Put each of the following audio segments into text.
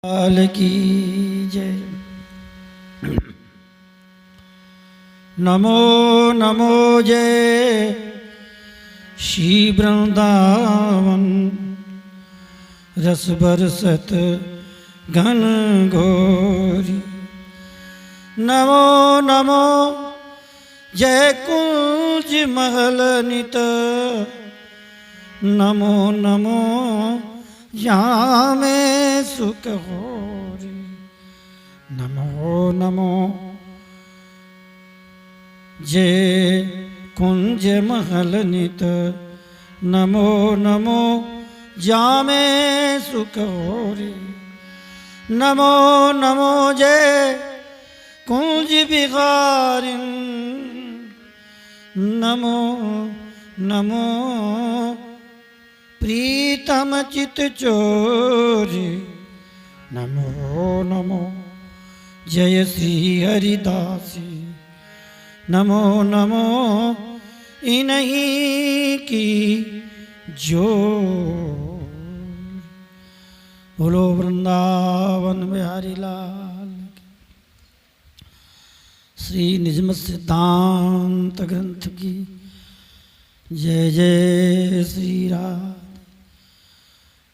लाल की जय। नमो नमो जय श्री वृंदावन रस बरसत घन घोरी। नमो नमो जय कुंज महल नित। नमो नमो यहाँ में सुख हो रे। नमो नमो जय कुंज महल नित। नमो नमो जहाँ में सुख हो रे। नमो नमो जय कुंज बिहारिन। नमो नमो प्रीतम चित चोरी। नमो नमो जय श्री हरिदासी। नमो नमो इन्हीं की जो। बोलो वृंदावन बिहारी लाल। श्री निजमत सिद्धांत ग्रंथ की जय जय श्री राम।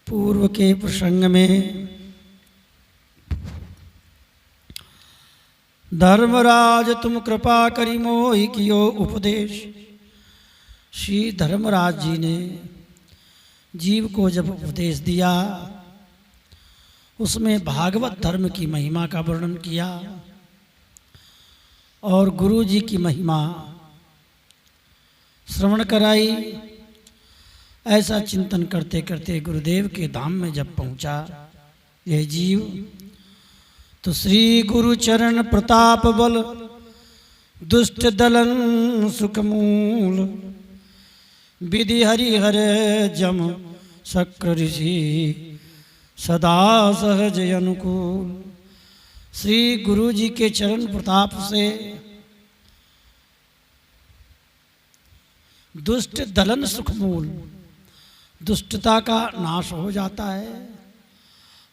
पूर्व के प्रसंग में धर्मराज तुम कृपा करी मोहि कियो उपदेश। श्री धर्मराज जी ने जीव को जब उपदेश दिया उसमें भागवत धर्म की महिमा का वर्णन किया और गुरु जी की महिमा श्रवण कराई। ऐसा चिंतन करते करते गुरुदेव के धाम में जब पहुंचा यह जीव तो श्री गुरु चरण प्रताप बल दुष्ट दलन सुखमूल। विधि हरिहर जम शक्र ऋषि सदा सहज अनुकूल। श्री गुरु जी के चरण प्रताप से दुष्ट दलन सुखमूल, दुष्टता का नाश हो जाता है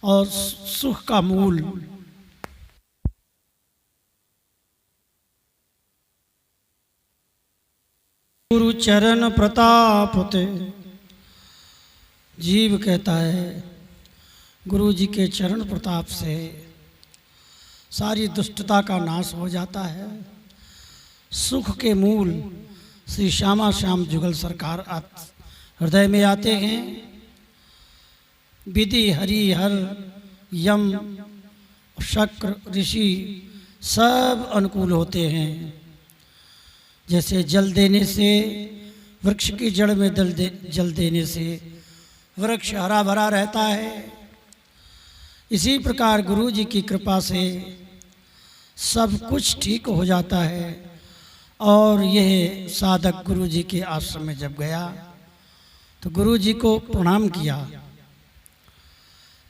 और सुख का मूल गुरु चरण प्रताप ते। जीव कहता है गुरु जी के चरण प्रताप से सारी दुष्टता का नाश हो जाता है। सुख के मूल श्री श्यामा श्याम जुगल सरकार हृदय में आते हैं। विधि हरि हर यम शक्र ऋषि सब अनुकूल होते हैं। जैसे जल देने से वृक्ष की जड़ में जल देने से वृक्ष हरा भरा रहता है, इसी प्रकार गुरु जी की कृपा से सब कुछ ठीक हो जाता है। और यह साधक गुरु जी के आश्रम में जब गया तो गुरु जी को प्रणाम किया।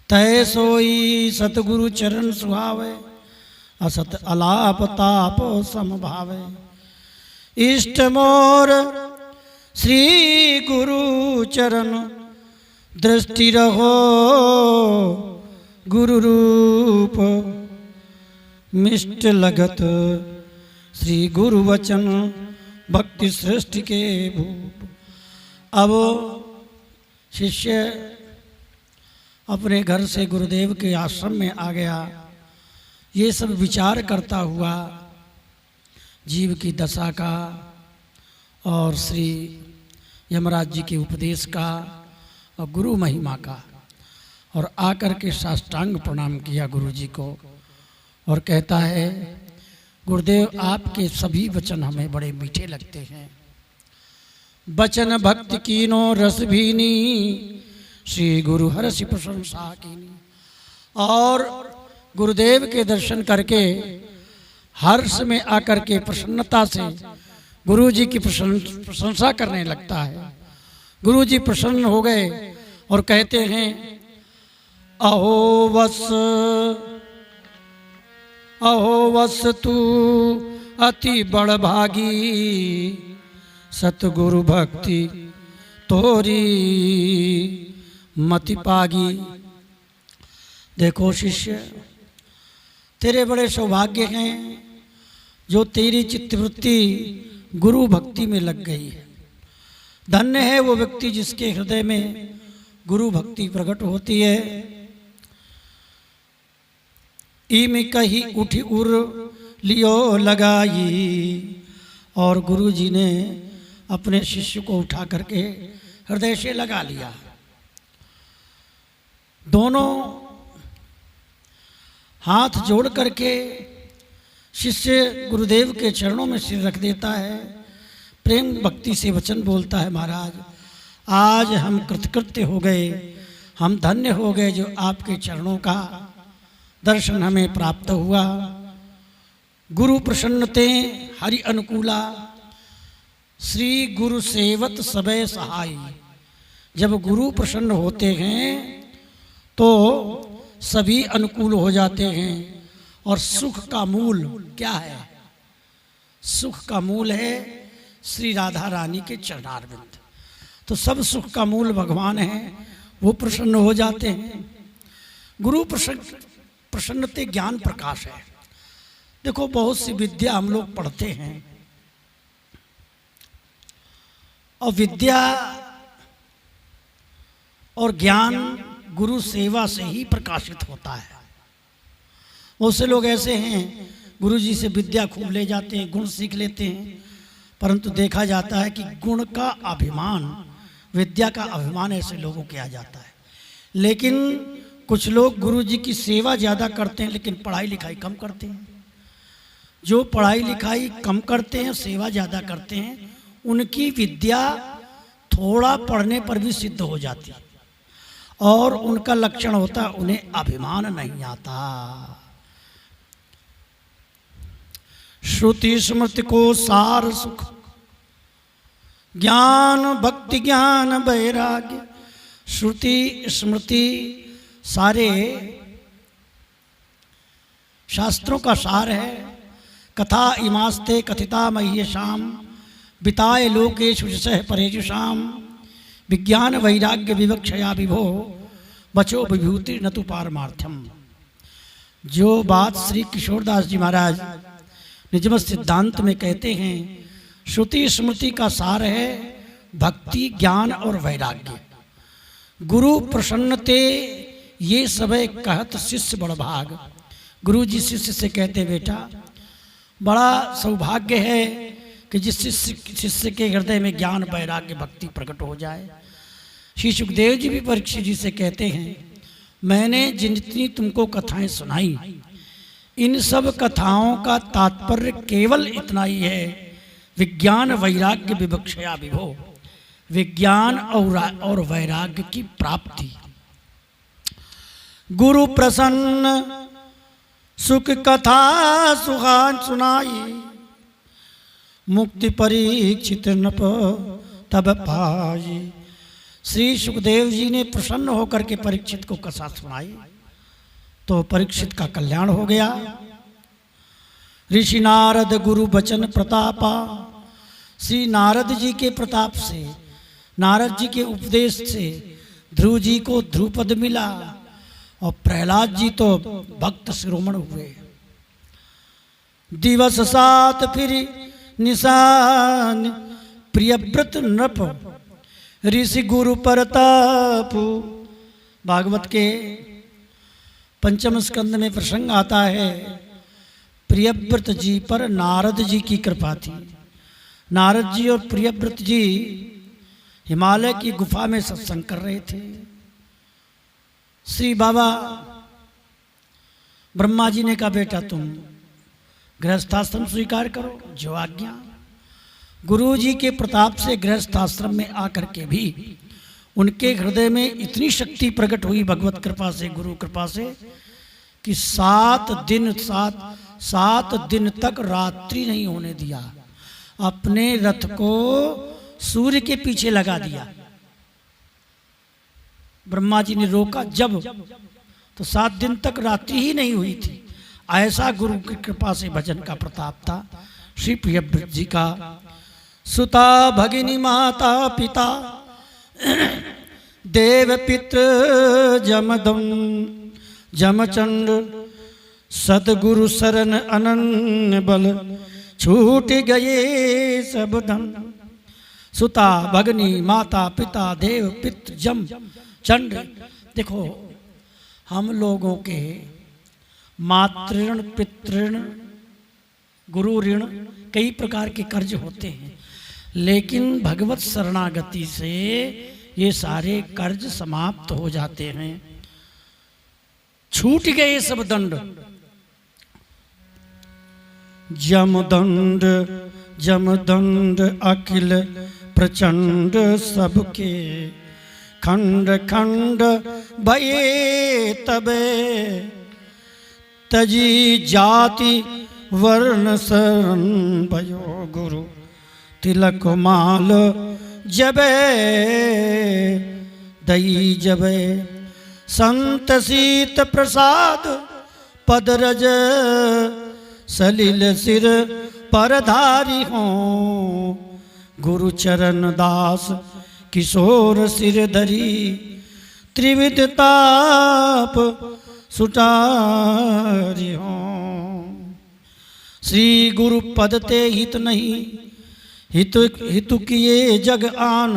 तय सोई सतगुरु चरण सुहावे असत अलाप ताप समभावे। इष्ट मोर श्री गुरु चरण दृष्टि रहो गुरु रूप। मिष्ट लगत श्री गुरु वचन भक्ति सृष्टि के भूप। अब शिष्य अपने घर से गुरुदेव के आश्रम में आ गया। ये सब विचार करता हुआ जीव की दशा का और श्री यमराज जी के उपदेश का और गुरु महिमा का, और आकर के साष्टांग प्रणाम किया गुरु जी को और कहता है गुरुदेव आपके सभी वचन हमें बड़े मीठे लगते हैं। बचन भक्ति कीनो रस भीनी श्री गुरु हरषि प्रशंसा कीनी। और गुरुदेव के दर्शन करके हर्ष में आकर के प्रसन्नता से गुरु जी की प्रशंसा करने लगता है। गुरु जी प्रसन्न हो गए और कहते हैं अहो वस तू अति बड़ भागी सतगुरु भक्ति तोरी मति पागी। देखो शिष्य, तेरे बड़े सौभाग्य हैं जो तेरी चित्तवृत्ति गुरु भक्ति में लग गई है। धन्य है वो व्यक्ति जिसके हृदय में गुरु भक्ति प्रकट होती है। ईम कही उठी उर लियो लगाई, और गुरु जी ने अपने शिष्य को उठा करके हृदय से लगा लिया। दोनों हाथ जोड़ करके शिष्य गुरुदेव के चरणों में सिर रख देता है, प्रेम भक्ति से वचन बोलता है, महाराज आज हम कृतकृत्य हो गए, हम धन्य हो गए जो आपके चरणों का दर्शन हमें प्राप्त हुआ। गुरु प्रसन्नते हरि अनुकूला, श्री गुरु सेवत सबे सहाय। जब गुरु प्रसन्न होते हैं तो सभी अनुकूल हो जाते हैं। और सुख का मूल क्या है? सुख का मूल है श्री राधा रानी के चरणारविंद। तो सब सुख का मूल भगवान है, वो प्रसन्न हो जाते हैं। गुरु प्रसन्नते ज्ञान प्रकाश है। देखो बहुत सी विद्या हम लोग पढ़ते हैं और विद्या और ज्ञान गुरु सेवा से ही प्रकाशित होता है। बहुत से लोग ऐसे हैं गुरु जी से विद्या खूब ले जाते हैं, गुण सीख लेते हैं, परंतु देखा जाता है कि गुण का अभिमान, विद्या का अभिमान ऐसे लोगों के आ जाता है। लेकिन कुछ लोग गुरु जी की सेवा ज़्यादा करते हैं लेकिन पढ़ाई लिखाई कम करते हैं। जो पढ़ाई लिखाई कम करते हैं, सेवा ज़्यादा करते हैं, उनकी विद्या थोड़ा पढ़ने पर भी सिद्ध हो जाती है। और उनका लक्षण होता है उन्हें अभिमान नहीं आता। श्रुति स्मृति को सार सुख, ज्ञान भक्ति ज्ञान वैराग्य। श्रुति स्मृति सारे शास्त्रों का सार है। कथा इमास्ते कथिता मह्येषाम, बिताए लोकेषु सह परेजुषाम। विज्ञान वैराग्य विवक्षया विभो, बचो विभूति न तु पारमार्थ्यम। जो बात श्री किशोरदास जी महाराज निजमत सिद्धांत में कहते हैं, श्रुति स्मृति का सार है भक्ति ज्ञान और वैराग्य। गुरु प्रसन्नते ये सब कहत शिष्य बड़भाग। गुरु जी शिष्य से कहते, बेटा बड़ा सौभाग्य है कि जिस शिष्य के हृदय में ज्ञान वैराग्य भक्ति प्रकट हो जाए। श्री सुखदेव जी भी परीक्षित जी से कहते हैं, मैंने जितनी तुमको कथाएं सुनाई, इन सब कथाओं का तात्पर्य केवल इतना ही है, विज्ञान वैराग्य विवक्षया विभो। विज्ञान और वैराग्य की प्राप्ति। गुरु प्रसन्न सुख कथा सुहान सुनाई, मुक्ति परीक्षित नप तब पाई। श्री सुखदेव जी ने प्रसन्न होकर के परीक्षित को कथा सुनाई तो परीक्षित का कल्याण हो गया। ऋषि नारद गुरु बचन प्रतापा, श्री नारद जी के प्रताप से, नारद जी के उपदेश से ध्रुव जी को ध्रुपद मिला और प्रहलाद जी तो भक्त शिरोमण हुए। दिवस सात फिर निशान प्रियव्रत नृप, ऋषि गुरु परताप। भागवत के पंचम स्कंद में प्रसंग आता है, प्रियव्रत जी पर नारद जी की कृपा थी। नारद जी और प्रियव्रत जी हिमालय की गुफा में सत्संग कर रहे थे। श्री बाबा ब्रह्मा जी ने कहा, बेटा तुम गृहस्थाश्रम स्वीकार करो, जो आज्ञा। गुरु जी के प्रताप से गृहस्थाश्रम में आकर के भी उनके हृदय में इतनी शक्ति प्रकट हुई भगवत कृपा से, गुरु कृपा से, कि 7 दिन तक रात्रि नहीं होने दिया। अपने रथ को सूर्य के पीछे लगा दिया। ब्रह्मा जी ने रोका जब, तो 7 दिन तक रात्रि ही नहीं हुई थी। ऐसा गुरु की कृपा से भजन का प्रताप था श्री प्रियव्रत जी का। सुता भगिनी माता पिता देव पितृ जमदम, जमचंड सदगुरु शरण अनन्य बल, छूट गए सब धन। सुता भगनी माता पिता देव पितृ जम चंड। देखो हम लोगों के मातृ पितृण गुरु ऋण कई प्रकार के कर्ज होते हैं, लेकिन भगवत शरणागति से ये सारे कर्ज समाप्त हो जाते हैं। छूट गए सब दंड। जमदंड जमदंड अखिल प्रचंड सबके, खंड खंड भये तबे, तजी जाति वर्ण शरण भयो, गुरु तिलक माल जबे दई जबे, संत सीत प्रसाद पदरज, सलिल सिर परधारी हों, गुरु चरण दास किशोर सिर धरी, त्रिविध ताप सुटारी हों। श्री गुरु पद ते हित नहीं, हितु किए जग आन,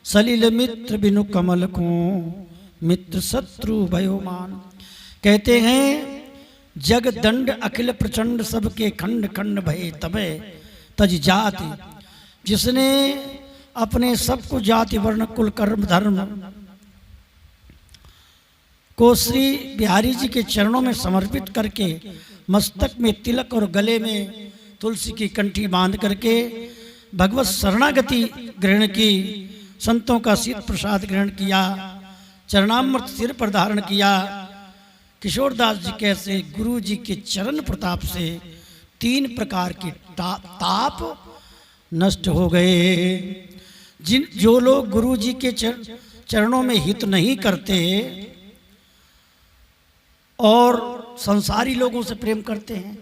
सलिल मित्र बिनु कमल को, मित्र शत्रु भयोमान। कहते हैं जग दंड अखिल प्रचंड सबके, खंड खंड भये तबे तज जाति। जिसने अपने सबको जाति वर्ण कुल कर्म धर्म को श्री बिहारी जी के चरणों में समर्पित करके, मस्तक में तिलक और गले में तुलसी की कंठी बांध करके भगवत शरणागति ग्रहण की, संतों का शीत प्रसाद ग्रहण किया, चरणामृत सिर पर धारण किया। किशोरदास जी कैसे गुरु जी के चरण प्रताप से 3 प्रकार के ताप नष्ट हो गए। जो लोग गुरु जी के चरणों में हित नहीं करते और संसारी लोगों से प्रेम करते हैं,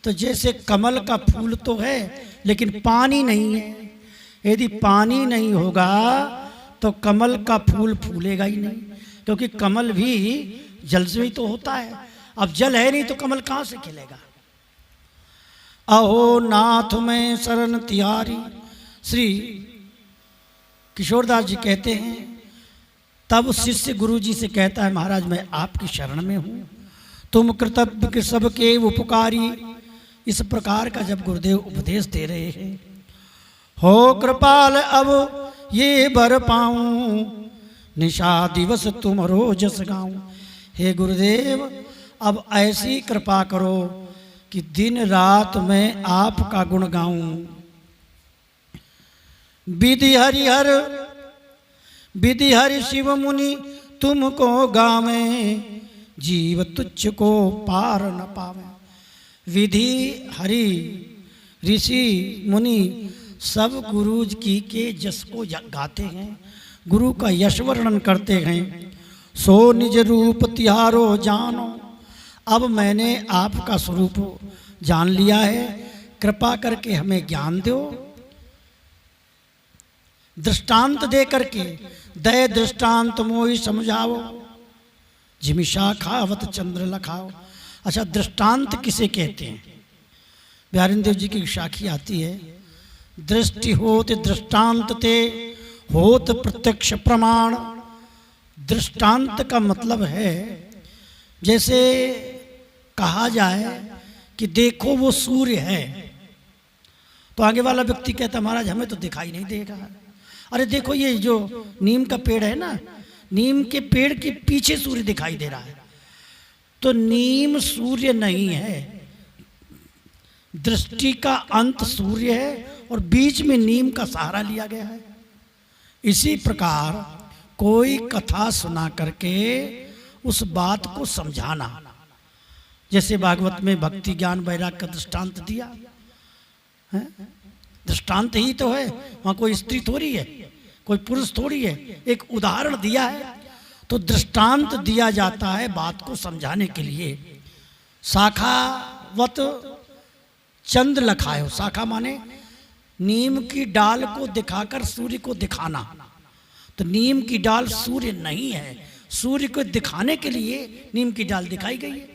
तो जैसे कमल का फूल तो है लेकिन पानी नहीं है। यदि पानी नहीं होगा तो कमल का फूल फूलेगा ही नहीं, क्योंकि कमल भी जल से ही तो होता है। अब जल है नहीं तो कमल कहाँ से खिलेगा। अहो नाथ में शरण तिहारी। श्री किशोरदास जी कहते हैं तब शिष्य गुरु जी से कहता है, महाराज मैं आपकी शरण में हूँ, तुम कर्तव्य के सबके उपकारी। इस प्रकार का जब गुरुदेव उपदेश दे रहे हैं, हो कृपाल अब ये बर पाऊं, निशा दिवस तुम रोजस गाऊं। हे गुरुदेव अब ऐसी कृपा करो कि दिन रात मैं आपका गुण गाऊं। विधि हरिहर विधि हरि शिव मुनि तुमको गावे, जीव तुच्छ को पार न पावे। विधि हरि ऋषि मुनि सब गुरु की के जस को गाते हैं, गुरु का यश वर्णन करते हैं। सो निज रूप तिहारो जानो। अब मैंने आपका स्वरूप जान लिया है, कृपा करके हमें ज्ञान दो। दृष्टांत दे करके दय दृष्टांत मोहि समझाओ, जिमि शाखावत चंद्र लखाओ। अच्छा, दृष्टांत किसे कहते हैं? बिहारी देव जी की साखी आती है, दृष्टि होत दृष्टांत ते होत प्रत्यक्ष प्रमाण। दृष्टांत का मतलब है जैसे कहा जाए कि देखो वो सूर्य है, तो आगे वाला व्यक्ति कहता महाराज हमें तो दिखाई नहीं देगा। अरे देखो ये जो नीम का पेड़ है ना, नीम के पेड़ के पीछे सूर्य दिखाई दे रहा है, तो नीम सूर्य नहीं है, दृष्टि का अंत सूर्य है और बीच में नीम का सहारा लिया गया है। इसी प्रकार कोई कथा सुना करके उस बात को समझाना, जैसे भागवत में भक्ति ज्ञान वैराग्य का दृष्टांत दिया है, दृष्टांत ही तो है, वहां कोई स्त्री थोड़ी है, कोई पुरुष थोड़ी है, एक उदाहरण दिया है। तो दृष्टांत दिया जाता है बात को समझाने के लिए। शाखावत चंद लखायो, शाखा माने नीम की डाल को दिखाकर सूर्य को दिखाना। तो नीम की डाल सूर्य नहीं है, सूर्य को दिखाने के लिए नीम की डाल दिखाई गई है।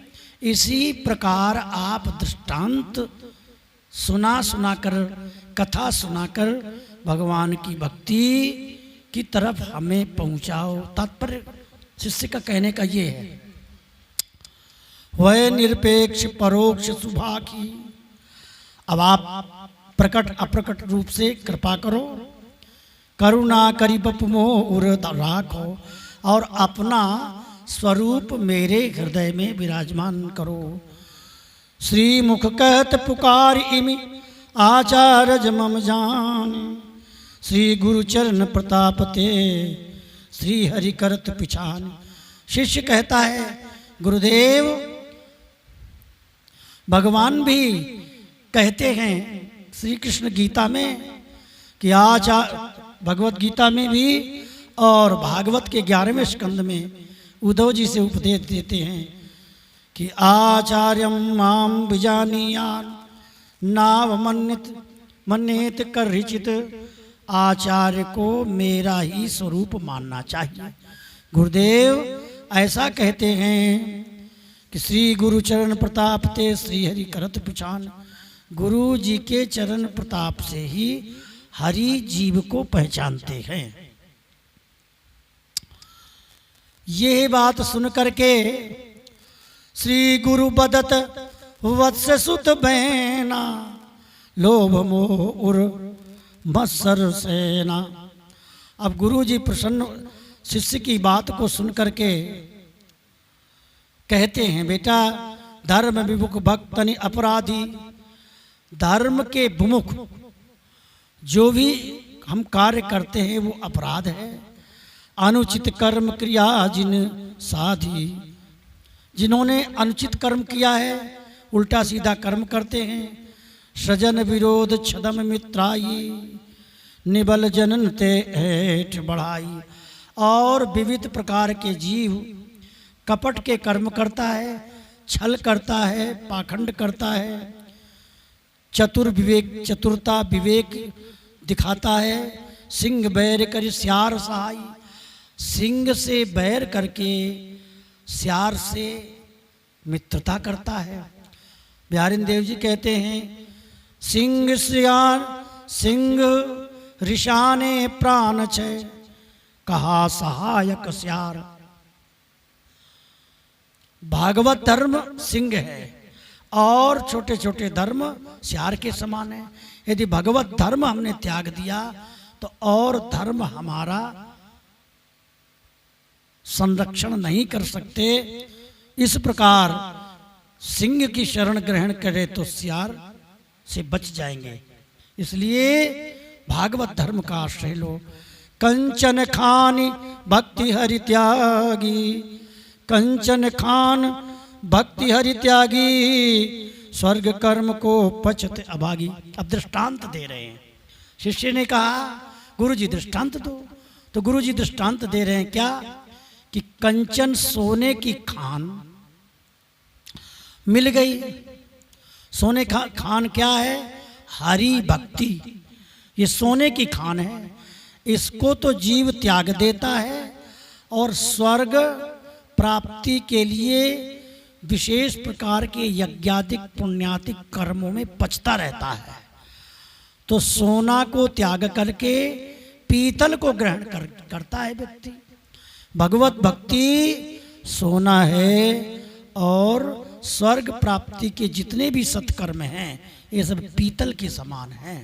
इसी प्रकार आप दृष्टांत सुनाकर, कथा सुनाकर भगवान की भक्ति की तरफ हमें पहुंचाओ। तात्पर्य शिष्य का कहने का ये है, वह निरपेक्ष परोक्ष सुभाखी। अब आप प्रकट अप्रकट रूप से कृपा करो, करुणा करी बपमोह राखो, और अपना स्वरूप मेरे हृदय में विराजमान करो। श्री मुख कहत पुकार इमि आचार्य मम जान, श्री गुरु चरण प्रताप ते श्री हरि करत पिछान। शिष्य कहता है, गुरुदेव भगवान भी कहते हैं श्री कृष्ण गीता में कि भगवत गीता में भी और भागवत के 11वें स्कंद में उद्धव जी से उपदेश देते हैं कि आचार्यम माम विजानीयान नाव मन्येत कर्हिचित। आचार्य को मेरा ही स्वरूप मानना चाहिए। गुरुदेव ऐसा कहते हैं कि श्री गुरु चरण प्रताप ते श्री हरि करत पिछान। गुरु जी के चरण प्रताप से ही हरि जीव को पहचानते हैं। ये बात सुन करके श्री गुरु बदत वत्स सुत बैना, लोभ मोह उर मत्सर सेना। अब गुरु जी प्रसन्न शिष्य की बात को सुन करके कहते हैं, बेटा धर्म विमुख भक्तनि अपराधी। धर्म के विमुख जो भी हम कार्य करते हैं वो अपराध है। अनुचित कर्म क्रिया जिन साधी, जिन्होंने अनुचित कर्म किया है, उल्टा सीधा कर्म करते हैं। सजन विरोध छदम मित्राई, निबल जनन ते हेठ बढ़ाई। और विविध प्रकार के जीव कपट के कर्म करता है, छल करता है, पाखंड करता है, चतुरता विवेक दिखाता है। सिंह बैर कर स्यार सहाय, सिंह से बैर करके स्यार से मित्रता करता है। बिहारी देव जी कहते हैं, सिंह स्यार सिंह ऋषाने प्राण छय, कहा सहायक स्यार। भागवत धर्म सिंह है और छोटे छोटे धर्म स्यार के समान है। यदि भगवत धर्म हमने त्याग दिया तो और धर्म हमारा संरक्षण नहीं कर सकते। इस प्रकार सिंह की शरण ग्रहण करे तो स्यार से बच जाएंगे। इसलिए भागवत धर्म का आश्रय लो। कंचन खानी भक्ति हरि त्यागी, कंचन खान भक्ति हरि त्यागी, स्वर्ग कर्म को पचत अभागी। अब दृष्टांत दे रहे हैं। शिष्य ने कहा, गुरु जी दृष्टांत दो। तो गुरु जी दृष्टांत दे रहे हैं क्या कि कंचन सोने की खान मिल गई। सोने का खान क्या है? हरि भक्ति। ये सोने की खान है। इसको तो जीव त्याग देता है और स्वर्ग प्राप्ति के लिए विशेष प्रकार के यज्ञादिक पुण्यातिक कर्मों में पचता रहता है। तो सोना को त्याग करके पीतल को ग्रहण करता है व्यक्ति। भगवत भक्ति सोना है और स्वर्ग प्राप्ति के जितने भी सत्कर्म हैं ये सब पीतल के समान हैं।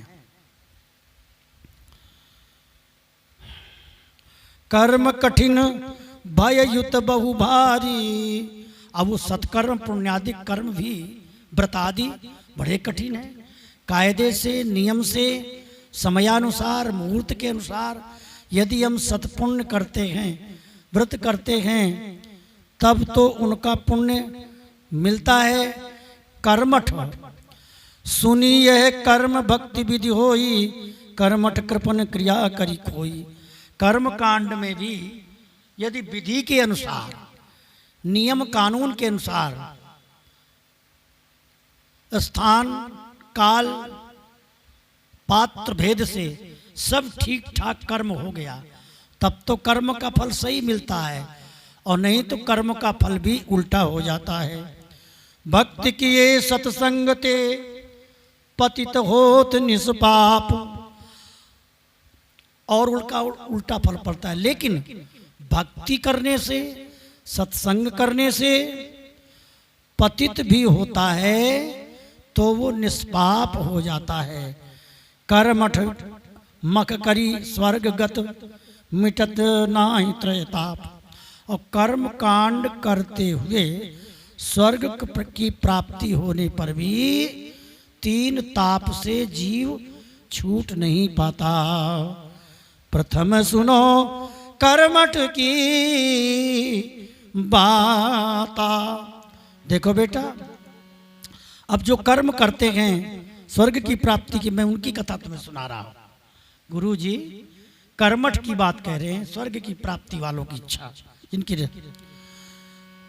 कर्म कठिन भय युत बहु भारी। अब वो सत्कर्म पुण्यादिक कर्म भी व्रत आदि बड़े कठिन है। कायदे से नियम से समयानुसार मुहूर्त के अनुसार यदि हम सत्पुण्य करते हैं, व्रत करते हैं, तब तो उनका पुण्य मिलता है। कर्मठ सुनी यह कर्म भक्ति विधि होई, कर्मठ कृपन क्रिया करी कोई। कर्म कांड में भी यदि विधि के अनुसार, नियम कानून के अनुसार, स्थान काल पात्र भेद से सब ठीक ठाक कर्म हो गया, तब तो कर्म का फल सही मिलता है। और नहीं तो कर्म का फल भी उल्टा हो जाता है। भक्ति किए सत्संग ते पतित होत निष्पाप, और उल्टा फल पड़ता है। लेकिन भक्ति करने से, सत्संग करने से पतित भी होता है तो वो निष्पाप हो जाता है। कर्मठ मख करी स्वर्गगत मिटत नाही त्रयताप। और कर्म कांड करते हुए स्वर्ग की प्राप्ति होने पर भी 3 ताप से जीव छूट नहीं पाता। प्रथम सुनो कर्मठ की बाता। देखो बेटा, अब जो कर्म करते हैं स्वर्ग की प्राप्ति की, मैं उनकी कथा तुम्हें सुना रहा हूं। गुरु जी कर्मठ की बात कह रहे हैं, स्वर्ग की प्राप्ति वालों की इच्छा जिनकी।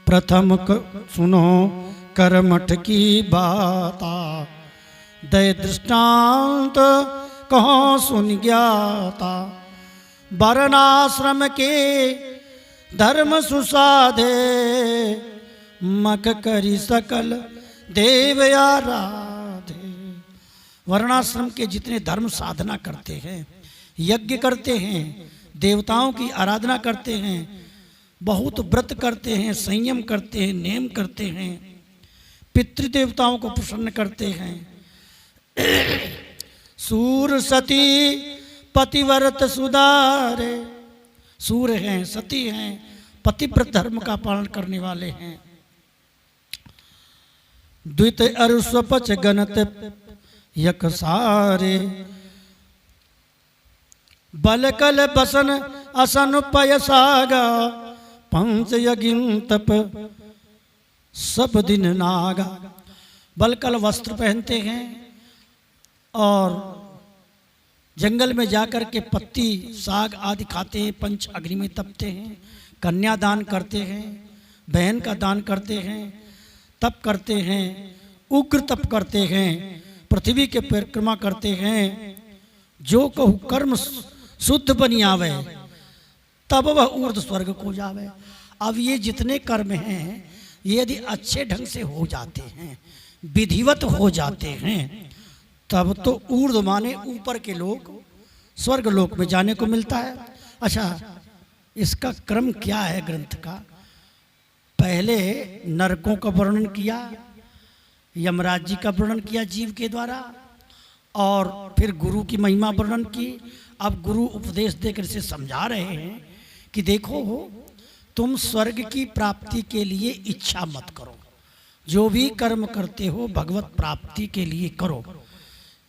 प्रथम सुनो कर्मठ की बाता, दय दृष्टांत कहो सुन ज्ञाता। वर्णाश्रम के धर्म सुसाधे, मक करी सकल देव आराधे। वर्णाश्रम के जितने धर्म साधना करते हैं, यज्ञ करते हैं, देवताओं की आराधना करते हैं, बहुत व्रत करते हैं, संयम करते हैं, नेम करते हैं, पितृदेवताओं को प्रसन्न करते हैं, सूर सती पतिव्रत सुधारे। सूर हैं, सती हैं, पतिव्रत धर्म का पालन करने वाले हैं। द्वित अरुस्वपच गणत यक सारे, बलकल बसन असन पय सागा। पंच यज्ञ तप सब दिन नागा। बलकल वस्त्र पहनते हैं और जंगल में जाकर के पत्ती साग आदि खाते हैं, पंच अग्नि में तपते हैं, कन्यादान करते हैं, बहन का दान करते हैं, तप करते हैं, उग्र तप करते हैं, पृथ्वी के परिक्रमा करते हैं। जो कहू कर्म शुद्ध बनी आवे, तब वह ऊर्ध्व स्वर्ग को जावे। अब ये जितने कर्म हैं ये यदि अच्छे ढंग से हो जाते हैं, विधिवत हो जाते हैं, तब तो ऊर्ध्व माने ऊपर के लोग स्वर्ग लोक में जाने को मिलता है। अच्छा, इसका क्रम क्या है ग्रंथ का? पहले नरकों का वर्णन किया, यमराज जी का वर्णन किया जीव के द्वारा, और फिर गुरु की महिमा वर्णन की। अब गुरु उपदेश देकर से समझा रहे हैं कि देखो तुम स्वर्ग की प्राप्ति के लिए इच्छा मत करो, जो भी कर्म करते हो भगवत प्राप्ति के लिए करो,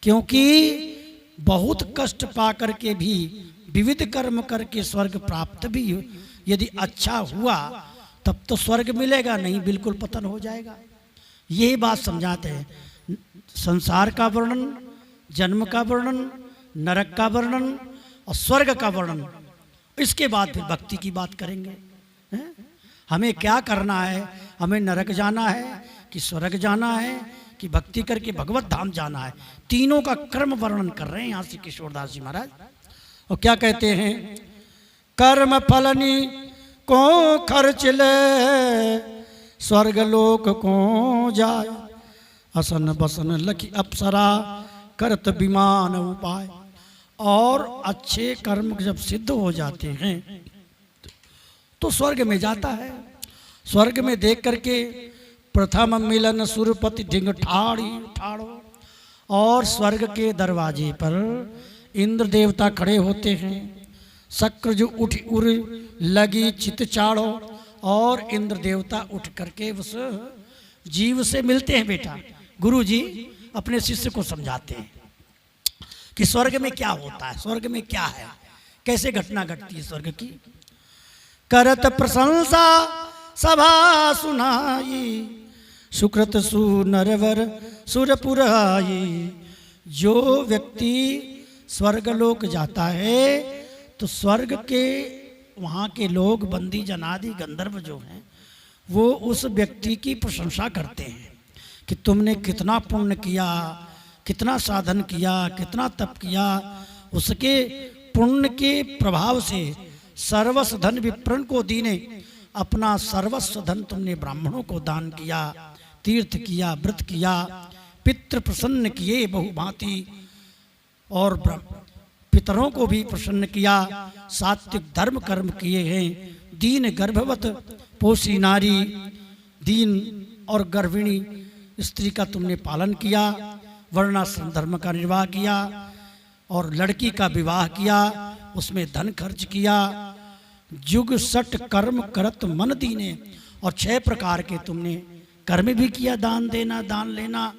क्योंकि बहुत कष्ट पा करके भी विविध कर्म करके स्वर्ग प्राप्त भी यदि अच्छा हुआ तब तो स्वर्ग मिलेगा, नहीं बिल्कुल पतन हो जाएगा। यही बात समझाते हैं। संसार का वर्णन, जन्म का वर्णन, नरक का वर्णन और स्वर्ग का वर्णन, इसके बाद फिर भक्ति की बात करेंगे। हमें क्या करना है, हमें नरक जाना है कि स्वर्ग जाना है कि भक्ति करके भगवत धाम जाना है, तीनों का क्रम वर्णन कर रहे हैं यहाँ श्री किशोरदास जी महाराज। और क्या कहते हैं? कर्म फलनी को खर्च ले, स्वर्ग लोक को जाय। असन बसन लखी अप्सरा, करत विमान उपाय। और अच्छे कर्म जब सिद्ध हो जाते हैं तो स्वर्ग में जाता है। स्वर्ग में देख करके प्रथम मिलन सुरपति ढिंग ठाड़ी ठाड़ो, और स्वर्ग के दरवाजे पर इंद्र देवता खड़े होते हैं। शक्र जो उठ उर लगी चित चाड़ो, और इंद्र देवता उठ करके उस जीव से मिलते हैं। बेटा गुरु जी अपने शिष्य को समझाते हैं कि स्वर्ग में क्या होता है, स्वर्ग में क्या है, कैसे घटना घटती है स्वर्ग की। करत प्रशंसा सभा सुनाई, सुकृत सुनरवर सुरपुर आई। जो व्यक्ति स्वर्गलोक जाता है तो स्वर्ग के वहाँ के लोग बंदी जनादि गंधर्व जो हैं वो उस व्यक्ति की प्रशंसा करते हैं कि तुमने कितना पुण्य किया, कितना साधन किया, कितना तप किया। उसके पुण्य के प्रभाव से सर्वस धन विप्रन को दीने, अपना सर्वस्व धन तुमने ब्राह्मणों को दान किया, तीर्थ किया, व्रत किया, पितृ प्रसन्न किए बहुभांति, और पितरों को भी प्रसन्न किया, सात्विक धर्म कर्म किए हैं, दीन गर्भवत पोषी नारी, दीन और गर्भिणी स्त्री का तुमने पालन किया, वर्णाश्रम धर्म का निर्वाह किया, और लड़की का विवाह किया, उसमें धन खर्च किया, जुग सट कर्म करत मन दीने, और 6 प्रकार के तुमने कर्म भी किया, दान देना, दान लेना,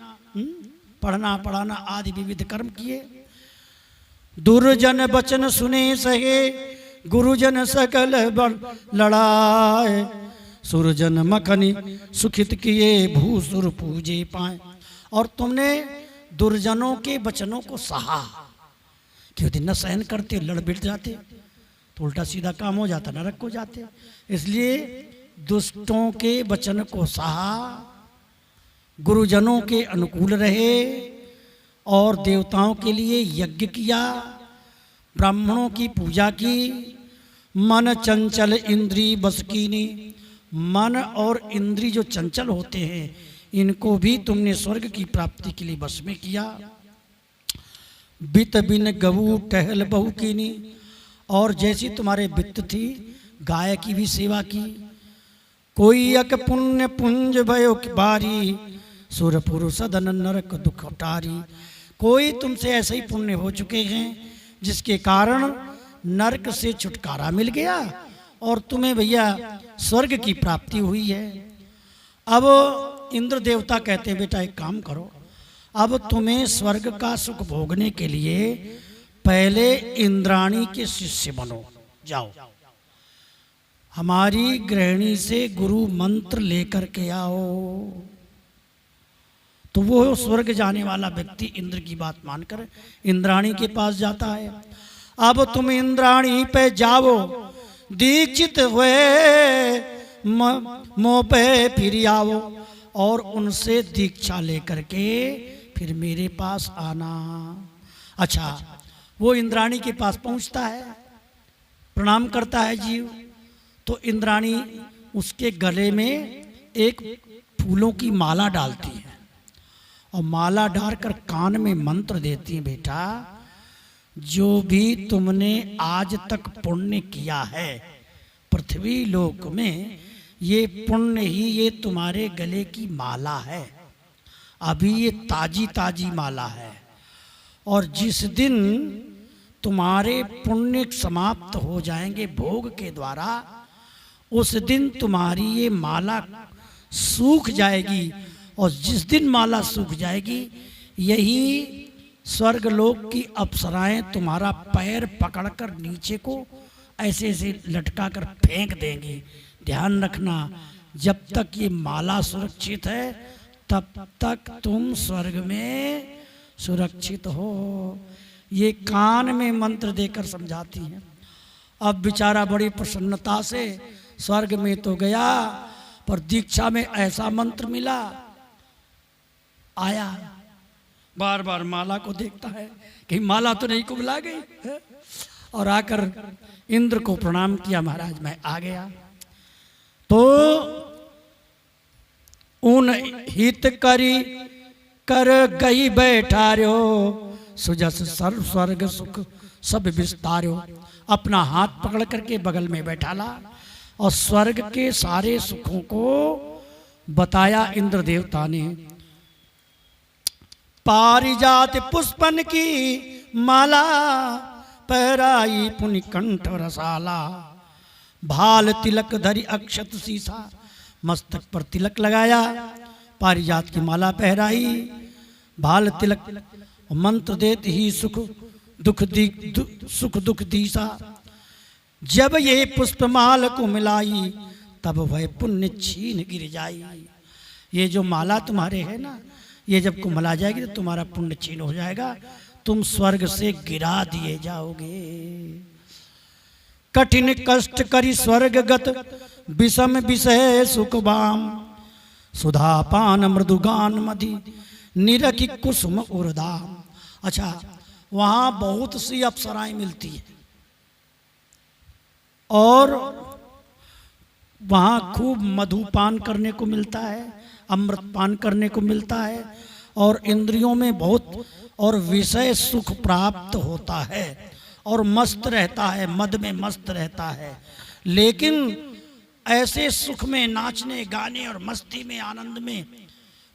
पढ़ना पढ़ाना आदि विविध कर्म किए। दुर्जन बचन सुने सहे, गुरुजन सकल लड़ाए, सुरजन मखनी सुखित किए, भूसुर पूजे पाए। और तुमने दुर्जनों के वचनों को सहा, क्यों दिन न सहन करते, लड़ बिड़ जाते तो उल्टा सीधा काम हो जाता, नरक को जाते। इसलिए दुष्टों के वचन को सहा, गुरुजनों के अनुकूल रहे, और देवताओं के लिए यज्ञ किया, ब्राह्मणों की पूजा की, मन चंचल इंद्री बस कीनी, मन और इंद्री जो चंचल होते हैं इनको भी तुमने स्वर्ग की प्राप्ति के लिए बस में किया। बित बिन गऊ टहल बहु कीनी, और जैसी तुम्हारे बित थी गाय की भी सेवा की। कोई अक पुण्य पुंज भयो बारी, सुरपुर सदन नरक दुख टारी। कोई तुमसे ऐसे ही पुण्य हो चुके हैं जिसके कारण नरक से छुटकारा मिल गया और तुम्हें भैया स्वर्ग की प्राप्ति हुई है। अब इंद्र देवता कहते हैं बेटा एक काम करो, अब तुम्हें स्वर्ग का सुख भोगने के लिए पहले इंद्राणी के शिष्य बनो, जाओ हमारी गृहिणी से गुरु मंत्र लेकर के आओ। तो वो स्वर्ग जाने वाला व्यक्ति इंद्र की बात मानकर इंद्राणी के पास जाता है। अब तुम इंद्राणी पे जाओ, दीक्षित हुए मोह पे फिर आओ, और उनसे दीक्षा लेकर के फिर मेरे पास आना। अच्छा, वो इंद्राणी के पास पहुंचता है, प्रणाम करता है जीव, तो इंद्राणी उसके गले में एक फूलों की माला डालती है और माला डालकर कान में मंत्र देती है, बेटा जो भी तुमने आज तक पुण्य किया है पृथ्वी लोक में, ये पुण्य ही ये तुम्हारे गले की माला है। अभी ये ताजी ताजी माला है, और जिस दिन तुम्हारे पुण्य समाप्त हो जाएंगे भोग के द्वारा, उस दिन तुम्हारी ये माला सूख जाएगी, और जिस दिन माला सूख जाएगी यही स्वर्गलोक की अप्सराएं तुम्हारा पैर पकड़कर नीचे को ऐसे ऐसे लटका कर फेंक देंगी। ध्यान रखना, जब तक ये माला सुरक्षित है तब तक तुम स्वर्ग में सुरक्षित हो। ये कान में मंत्र देकर समझाती है। अब बेचारा बड़ी प्रसन्नता से स्वर्ग में तो गया, पर दीक्षा में ऐसा मंत्र मिला, आया बार बार माला को देखता है कि माला तो नहीं कुबला गई है? और आकर इंद्र को प्रणाम किया, महाराज मैं आ गया। तो उन हित करी कर गई बैठार्यो, सुजस सर्व स्वर्ग सुख सब विस्तार्यो। अपना हाथ पकड़ करके बगल में बैठाला और स्वर्ग के सारे सुखों को बताया इंद्र देवता ने। पारिजात पुष्पन की माला पहराई पुनि कंठ रसाला, भाल तिलक धरी अक्षत सीसा। मस्तक पर तिलक लगाया, पारिजात की माला पहराई, भाल तिलक, मंत्र देते ही सुख दुख दीसा। जब ये पुष्पमाल को मिलाई तब वह पुण्य छीन गिर जाई। ये जो माला तुम्हारे है ना, ये जब कुमला जाएगी तो तुम्हारा पुण्य छीन हो जाएगा, तुम स्वर्ग से गिरा दिए जाओगे। कठिन कष्ट करी स्वर्गगत, विषम विषय सुखबाम। सुधा पान मृदुगान मधि, निरखि कुसुम उर्धाम। अच्छा, वहां बहुत सी अप्सराएं मिलती है और वहाँ खूब मधुपान करने को मिलता है, अमृत पान करने को मिलता है, और इंद्रियों में बहुत और विषय सुख प्राप्त होता है और मस्त रहता है, मद में मस्त रहता है। लेकिन ऐसे सुख में, नाचने गाने और मस्ती में, आनंद में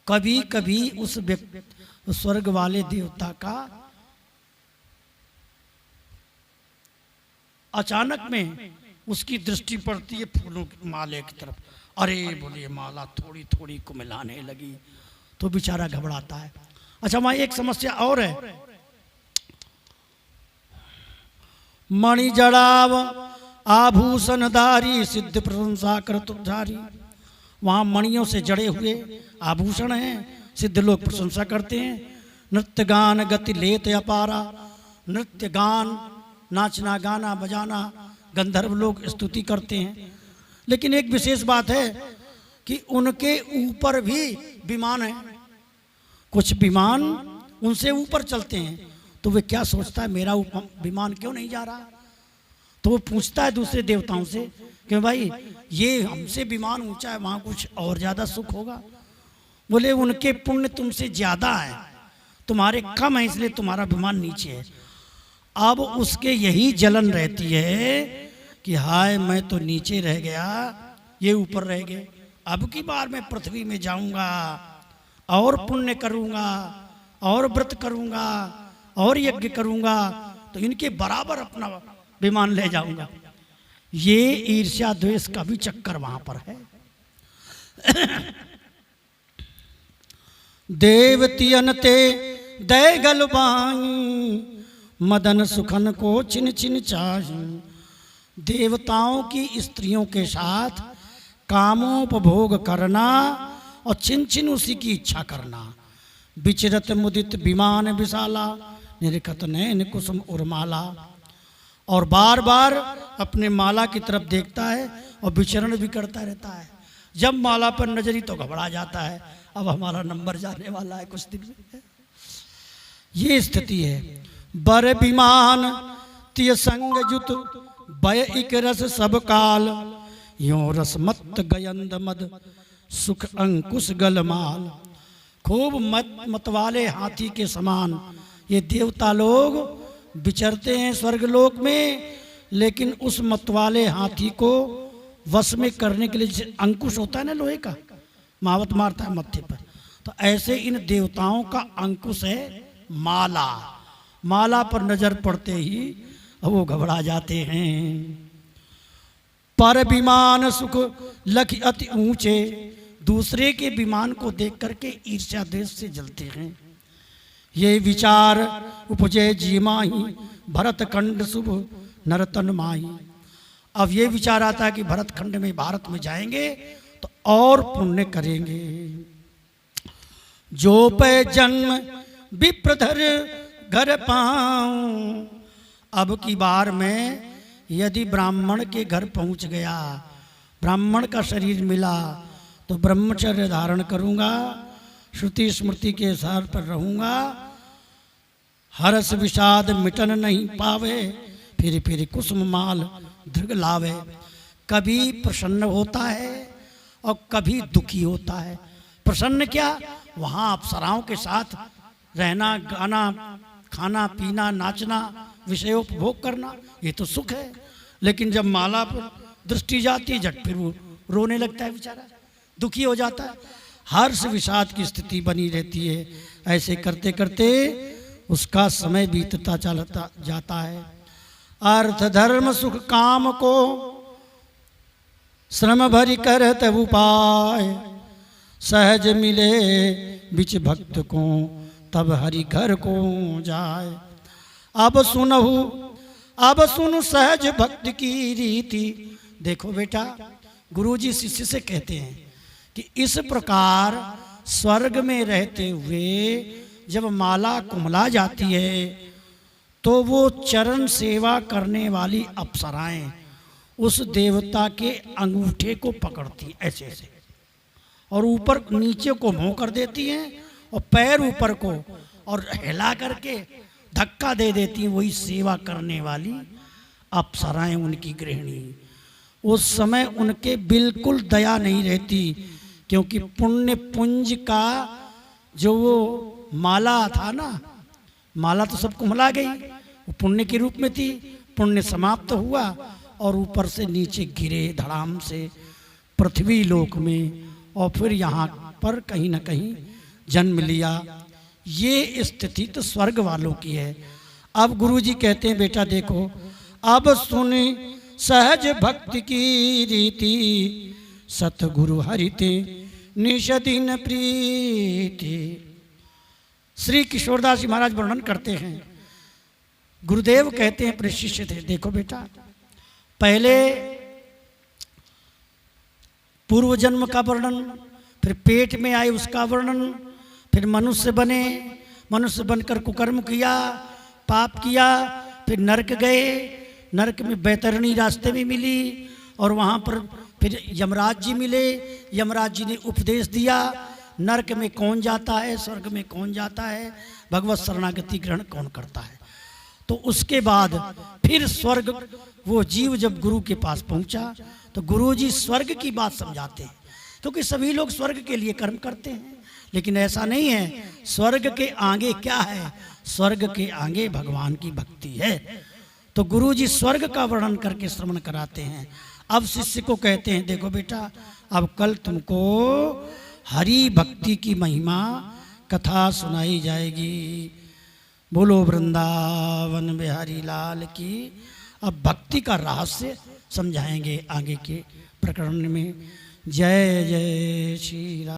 कभी कभी उस स्वर्ग वाले देवता का अचानक में उसकी दृष्टि पड़ती है फूलों की माले की तरफ। अरे बोलिए, माला थोड़ी थोड़ी को मिलाने लगी तो बेचारा घबराता है। अच्छा, वहां एक समस्या और है। मणि जड़ाव आभूषणधारी सिद्ध प्रशंसा कर्तुधारी। वहां मणियों से जड़े हुए आभूषण हैं, सिद्ध लोग प्रशंसा करते हैं। नृत्य गान गति लेत अपारा। नृत्य गान, नाचना गाना बजाना, गंधर्व लोग स्तुति करते हैं। लेकिन एक विशेष बात है कि उनके ऊपर भी विमान है। कुछ विमान उनसे ऊपर चलते हैं, तो वे क्या सोचता है, मेरा विमान क्यों नहीं जा रहा? तो वो पूछता है दूसरे देवताओं से कि भाई ये हमसे विमान ऊंचा है, वहां कुछ और ज्यादा सुख होगा। बोले उनके पुण्य तुमसे ज्यादा है, तुम्हारे कम है, इसलिए तुम्हारा विमान नीचे है। अब उसके यही जलन रहती है कि हाय मैं तो नीचे रह गया, ये ऊपर रह गए। अब की बार मैं पृथ्वी में जाऊंगा और पुण्य करूंगा और व्रत करूंगा और यज्ञ करूंगा, तो इनके बराबर अपना विमान ले जाऊंगा। ये ईर्ष्या द्वेष का भी चक्कर वहां पर है। देवतियन ते दय गलबाई मदन सुखन को छिन छिन चाही। देवताओं की स्त्रियों के साथ कामोपभोग करना और छिन छिन उसी की इच्छा करना। विचरत मुदित विमान विशाला निरखत नैन कुसुम उर्माला। और बार बार अपने माला की तरफ देखता है और विचरण भी करता रहता है। जब माला पर नजरी तो घबरा जाता है, अब हमारा नंबर जाने वाला है कुछ दिन में। ये स्थिति है। बर विमान तिय संग जुत बय इक रस सब काल। यो रस मत गयंद मद सुख अंकुश गलमाल। खूब मतवाले हाथी के समान ये देवता लोग विचरते हैं स्वर्गलोक में, लेकिन उस मतवाले हाथी को वश में करने के लिए, जैसे अंकुश होता है ना लोहे का, मावत मारता है मत्थे पर, तो ऐसे इन देवताओं का अंकुश है माला। माला पर नजर पड़ते ही वो घबरा जाते हैं। पर विमान सुख लख अति ऊंचे। दूसरे के विमान को देख करके ईर्ष्या द्वेष से जलते हैं। ये विचार उपजे जी माही भरत खंड शुभ नरतन माही। अब ये विचार आता है कि भरत खंड में, भारत में जाएंगे तो और पुण्य करेंगे। जो पे जन्म विप्रधर घर पाऊं। अब की बार में यदि ब्राह्मण के घर पहुंच गया, ब्राह्मण का शरीर मिला, तो ब्रह्मचर्य धारण करूंगा, श्रुति स्मृति के सार पर रहूंगा। हर्ष विषाद मिटन नहीं पावे, फिर कुसुम माल धृग लावे। कभी प्रसन्न होता है और कभी दुखी होता है। प्रसन्न क्या, वहां अप्सराओं के साथ रहना, गाना, खाना पीना, नाचना, विषयोपभोग करना, ये तो सुख है। लेकिन जब माला पर दृष्टि जाती है, झट फिर वो रोने लगता है बेचारा, दुखी हो जाता है। हर्ष विषाद की स्थिति बनी रहती है। ऐसे करते करते उसका समय बीतता चलता जाता है। अर्थ धर्म सुख काम को श्रम भरी करत उपाय। सहज मिले बिच भक्त को तब हरि घर को जाए। अब सुन सहज भक्त की रीति। देखो बेटा, गुरुजी शिष्य से कहते हैं कि इस प्रकार स्वर्ग में रहते हुए जब माला कुमला जाती है तो वो चरण सेवा करने वाली अप्सराएं उस देवता के अंगूठे को पकड़ती ऐसे ऐसे, और ऊपर नीचे को मुंह कर देती हैं और पैर ऊपर को, और हिला करके धक्का दे देती हैं। वही सेवा करने वाली अप्सराएं, उनकी गृहिणी। उस समय उनके बिल्कुल दया नहीं रहती, क्योंकि पुण्य पुंज का जो वो माला था ना, माला तो सबको मिला गई, वो पुण्य के रूप में थी, पुण्य समाप्त हुआ और ऊपर से नीचे गिरे धड़ाम से पृथ्वी लोक में, और फिर यहाँ पर कहीं ना कहीं जन्म लिया। ये स्थिति तो स्वर्ग वालों की है। अब गुरुजी कहते हैं बेटा देखो, अब सुन सहज भक्ति की रीति, सतगुरु हरिते निषदिन प्रीति। श्री किशोरदास जी महाराज वर्णन करते हैं, गुरुदेव कहते हैं अपने शिष्य थे, देखो बेटा पहले पूर्व जन्म का वर्णन, फिर पेट में आए उसका वर्णन, फिर मनुष्य बने, मनुष्य बनकर कुकर्म किया, पाप किया, फिर नरक गए, नरक में बैतरणी रास्ते में मिली और वहाँ पर फिर यमराज जी मिले, यमराज जी ने उपदेश दिया नरक में कौन जाता है, स्वर्ग में कौन जाता है, भगवत शरणागति ग्रहण कौन करता है। तो उसके बाद फिर स्वर्ग, वो जीव जब गुरु के पास पहुंचा तो गुरु जी स्वर्ग की बात समझाते हैं, क्योंकि सभी लोग स्वर्ग के लिए कर्म करते हैं, लेकिन ऐसा नहीं है। स्वर्ग के आगे क्या है? स्वर्ग के आगे भगवान की भक्ति है। तो गुरु जी स्वर्ग का वर्णन करके श्रवण कराते हैं। अब शिष्य को कहते हैं देखो बेटा, अब कल तुमको हरि भक्ति की महिमा कथा सुनाई जाएगी। बोलो वृंदावन बिहारी लाल की। अब भक्ति का रहस्य समझाएंगे आगे के प्रकरण में। जय जय श्री राम।